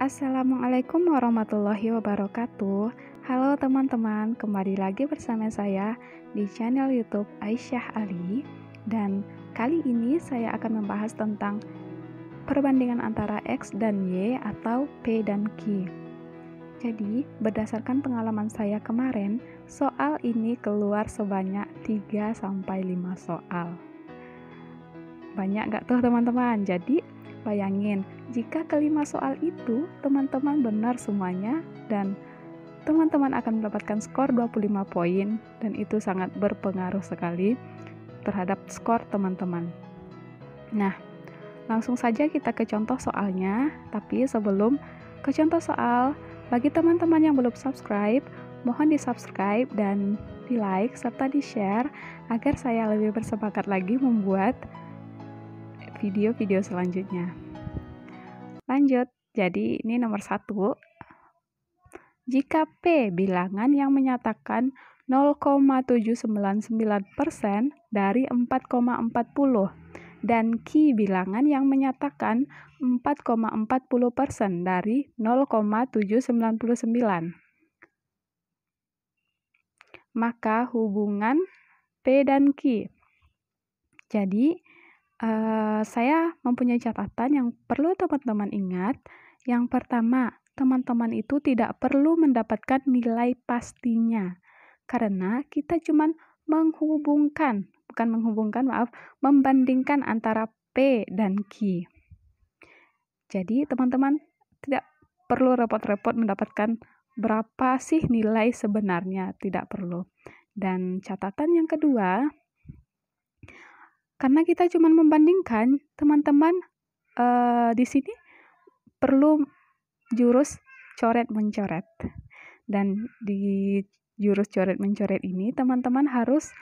Assalamualaikum warahmatullahi wabarakatuh. Halo teman-teman, kembali lagi bersama saya di channel YouTube Aisyah Ali. Dan kali ini saya akan membahas tentang perbandingan antara X dan Y atau P dan Q. Jadi, berdasarkan pengalaman saya kemarin, soal ini keluar sebanyak 3-5 soal. Banyak gak tuh teman-teman? Jadi, bayangin, jika kelima soal itu teman-teman benar semuanya dan teman-teman akan mendapatkan skor 25 poin dan itu sangat berpengaruh sekali terhadap skor teman-teman. Nah, langsung saja kita ke contoh soalnya, tapi sebelum ke contoh soal, bagi teman-teman yang belum subscribe, mohon di-subscribe dan di-like serta di-share agar saya lebih bersemangat lagi membuat video-video selanjutnya. Lanjut, jadi ini nomor 1. Jika P bilangan yang menyatakan 0,799% dari 4,40 dan Q bilangan yang menyatakan 4,40% dari 0,799, maka hubungan P dan Q. Jadi saya mempunyai catatan yang perlu teman-teman ingat. Yang pertama, teman-teman itu tidak perlu mendapatkan nilai pastinya, karena kita cuma membandingkan antara P dan Q. Jadi teman-teman tidak perlu repot-repot mendapatkan berapa sih nilai sebenarnya, tidak perlu. Dan catatan yang kedua, karena kita cuma membandingkan, teman-teman di sini perlu jurus coret-mencoret. Dan di jurus coret-mencoret ini teman-teman harus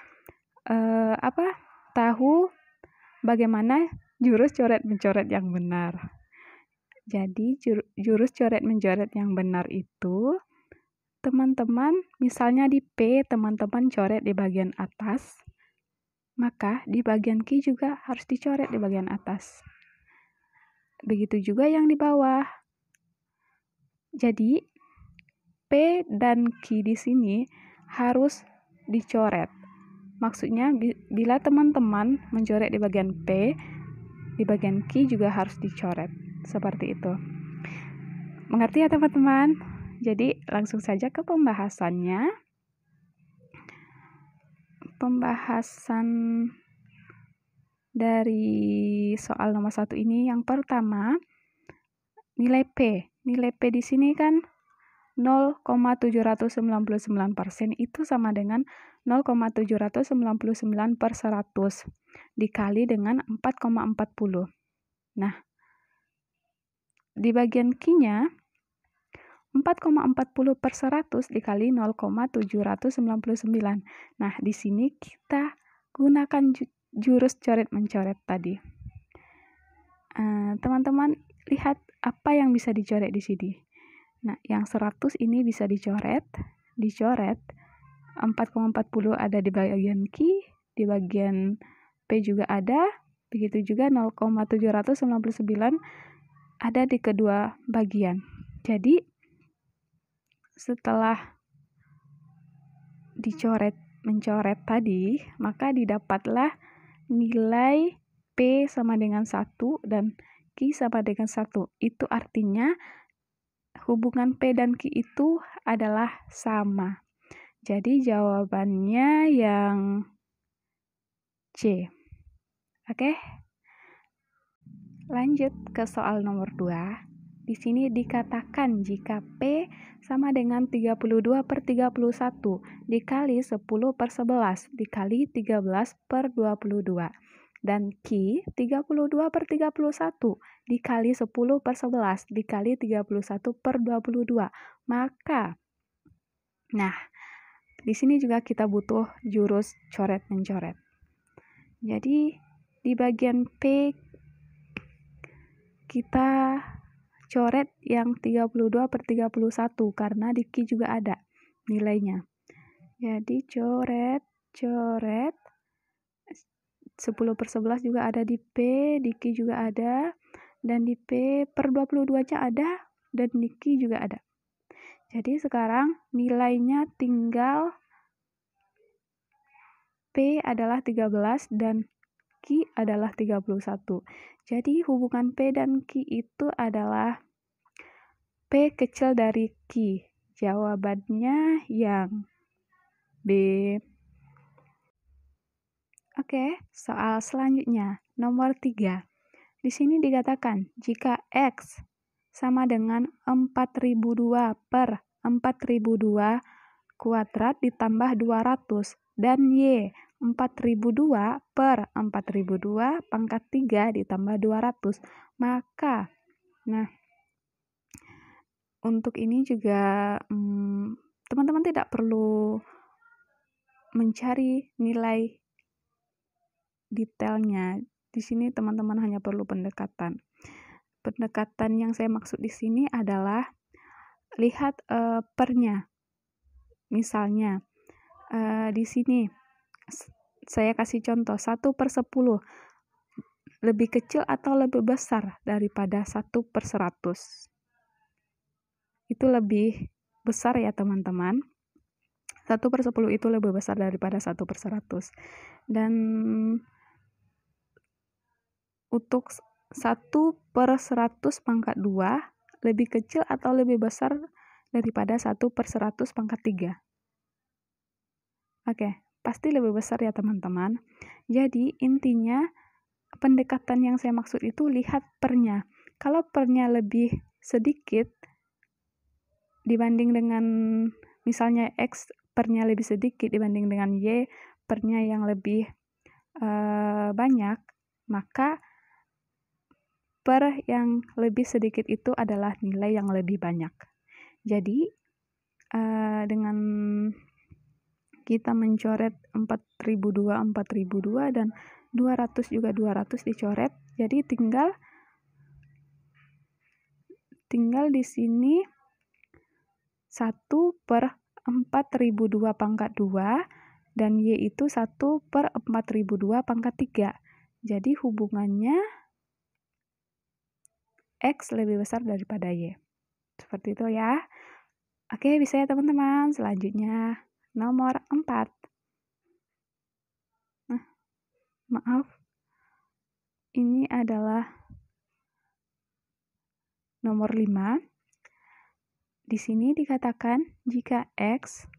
tahu bagaimana jurus coret-mencoret yang benar. Jadi jurus coret-mencoret yang benar itu, teman-teman misalnya di P teman-teman coret di bagian atas, maka di bagian Q juga harus dicoret di bagian atas. Begitu juga yang di bawah. Jadi, P dan Q di sini harus dicoret. Maksudnya, bila teman-teman mencoret di bagian P, di bagian Q juga harus dicoret. Seperti itu. Mengerti ya teman-teman? Jadi, langsung saja ke pembahasannya. Pembahasan dari soal nomor 1 ini, yang pertama, nilai P. Nilai P di sini kan 0,799% itu sama dengan 0,799/100 dikali dengan 4,40. Nah, di bagian Q-nya 4,40/100 dikali 0,799. Nah, di sini kita gunakan jurus coret-mencoret tadi. Teman-teman lihat apa yang bisa dicoret di sini. Nah, yang 100 ini bisa dicoret. 4,40 ada di bagian Q, di bagian P juga ada, begitu juga 0,799 ada di kedua bagian. Jadi, setelah dicoret-mencoret tadi, maka didapatlah nilai P sama dengan 1 dan Q sama dengan 1. Itu artinya hubungan P dan Q itu adalah sama. Jadi jawabannya yang C. Oke? Lanjut ke soal nomor 2. Di sini dikatakan jika P sama dengan 32/31 dikali 10/11 dikali 13/22 dan Q 32/31 dikali 10/11 dikali 31/22. Maka, di sini juga kita butuh jurus coret-mencoret. Jadi, di bagian P kita coret yang 32/31 karena di Q juga ada nilainya. Jadi coret 10/11 juga ada di P, di Q juga ada, dan di P/22-nya ada, dan di Q juga ada. Jadi sekarang nilainya tinggal P adalah 13 dan Q adalah 31. Jadi hubungan P dan Q itu adalah P kecil dari Q. Jawabannya yang B. Oke, soal selanjutnya, nomor 3. Di sini dikatakan, jika X sama dengan 4002 per 4002 kuadrat ditambah 200 dan Y 4002 per 4002 pangkat 3 ditambah 200, maka untuk ini juga teman-teman tidak perlu mencari nilai detailnya. Di sini teman-teman hanya perlu pendekatan. Pendekatan yang saya maksud di sini adalah lihat pernya. Misalnya di sini saya kasih contoh 1/10 lebih kecil atau lebih besar daripada 1/100. Itu lebih besar ya teman-teman. 1/10 itu lebih besar daripada 1/100. Dan untuk 1/100 pangkat 2 lebih kecil atau lebih besar daripada 1/100 pangkat 3. Oke, pasti lebih besar ya teman-teman. Jadi intinya pendekatan yang saya maksud itu lihat pernya. Kalau pernya lebih sedikit dibanding dengan misalnya X pernya lebih sedikit dibanding dengan Y pernya yang lebih banyak, maka per yang lebih sedikit itu adalah nilai yang lebih banyak. Jadi dengan kita mencoret 4002 dan 200 juga 200 dicoret, jadi tinggal di sini 1/4002 pangkat 2 dan Y itu 1/4002 pangkat 3. Jadi hubungannya X lebih besar daripada Y. Seperti itu ya. Oke, bisa ya teman-teman. Selanjutnya nomor 4. Maaf. Ini adalah nomor 5. Di sini dikatakan jika X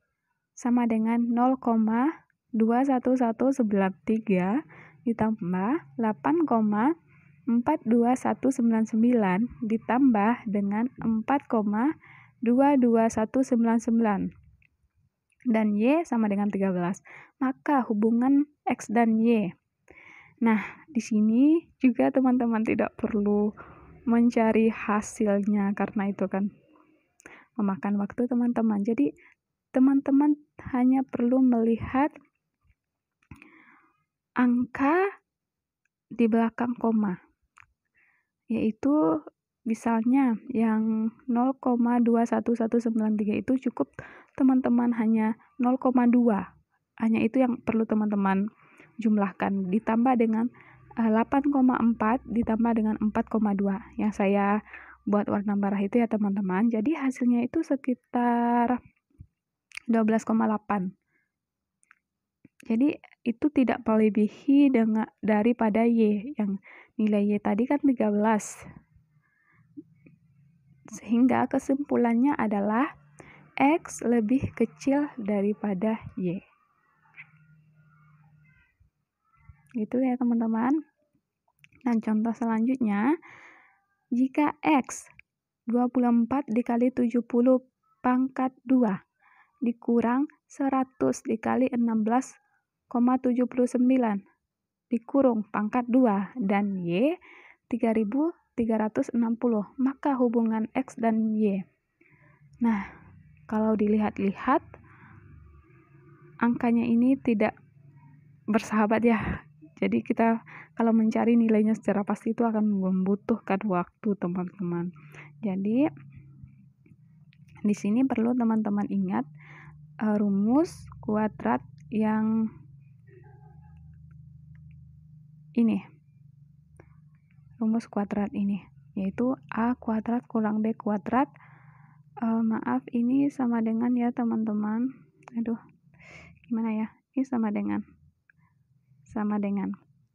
sama dengan 0,21193 ditambah 8,42199 ditambah dengan 4,22199 dan Y sama dengan 13. Maka hubungan X dan Y. Nah, di sini juga teman-teman tidak perlu mencari hasilnya karena itu kan memakan waktu teman-teman. Jadi teman-teman hanya perlu melihat angka di belakang koma, yaitu misalnya yang 0,21193 itu cukup teman-teman hanya 0,2, hanya itu yang perlu teman-teman jumlahkan, ditambah dengan 8,4 ditambah dengan 4,2 yang saya buat warna merah itu ya teman-teman. Jadi hasilnya itu sekitar 12,8. Jadi itu tidak melebihi daripada Y, yang nilai Y tadi kan 13. Sehingga kesimpulannya adalah X lebih kecil daripada Y. Gitu ya teman-teman. Dan contoh selanjutnya, jika X 24 dikali 70 pangkat 2 dikurang 100 dikali 16,79 dikurung pangkat 2 dan Y 3360, maka hubungan X dan Y. Nah, kalau dilihat-lihat angkanya ini tidak bersahabat ya. Jadi kita kalau mencari nilainya secara pasti itu akan membutuhkan waktu teman-teman. Jadi di sini perlu teman-teman ingat rumus kuadrat yang ini. Rumus kuadrat ini. yaitu A kuadrat kurang B kuadrat. Maaf, ini sama dengan ya teman-teman. Aduh, gimana ya? Ini sama dengan.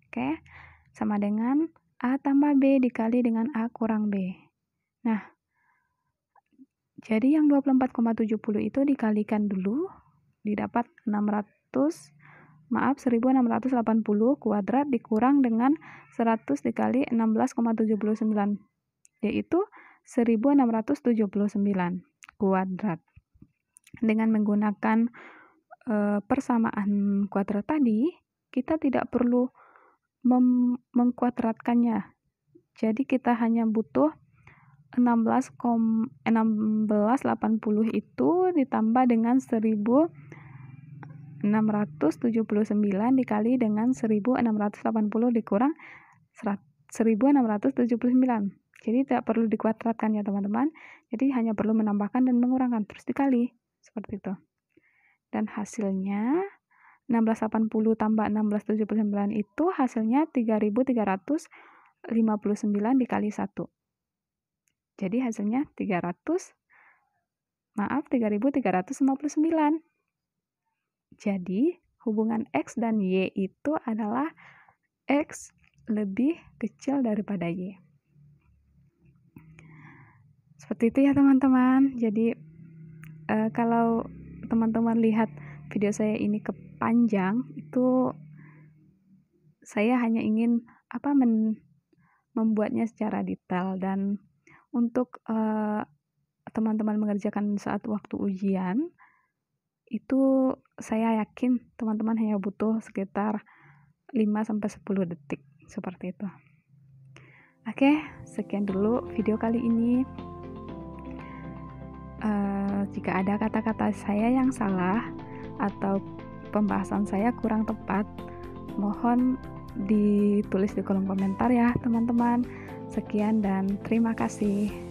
Oke, sama dengan A tambah B dikali dengan A kurang B. Nah, jadi yang 24,70 itu dikalikan dulu, didapat 1680 kuadrat dikurang dengan 100 dikali 16,79, yaitu 1679 kuadrat. Dengan menggunakan persamaan kuadrat tadi, kita tidak perlu mengkuadratkannya. Jadi kita hanya butuh 1680 itu ditambah dengan 1679 dikali dengan 1680 dikurang 1679. Jadi tidak perlu dikuadratkan ya teman-teman. Jadi hanya perlu menambahkan dan mengurangkan terus dikali seperti itu. Dan hasilnya 1680 tambah 1679 itu hasilnya 3359 dikali 1. Jadi hasilnya 3359. Jadi hubungan X dan Y itu adalah X lebih kecil daripada Y. Seperti itu ya teman-teman. Jadi kalau teman-teman lihat video saya ini kepanjang, itu saya hanya ingin membuatnya secara detail, dan untuk teman-teman mengerjakan saat waktu ujian itu saya yakin teman-teman hanya butuh sekitar 5-10 detik seperti itu. Oke, sekian dulu video kali ini. Jika ada kata-kata saya yang salah atau pembahasan saya kurang tepat, mohon ditulis di kolom komentar ya teman-teman. Sekian dan terima kasih.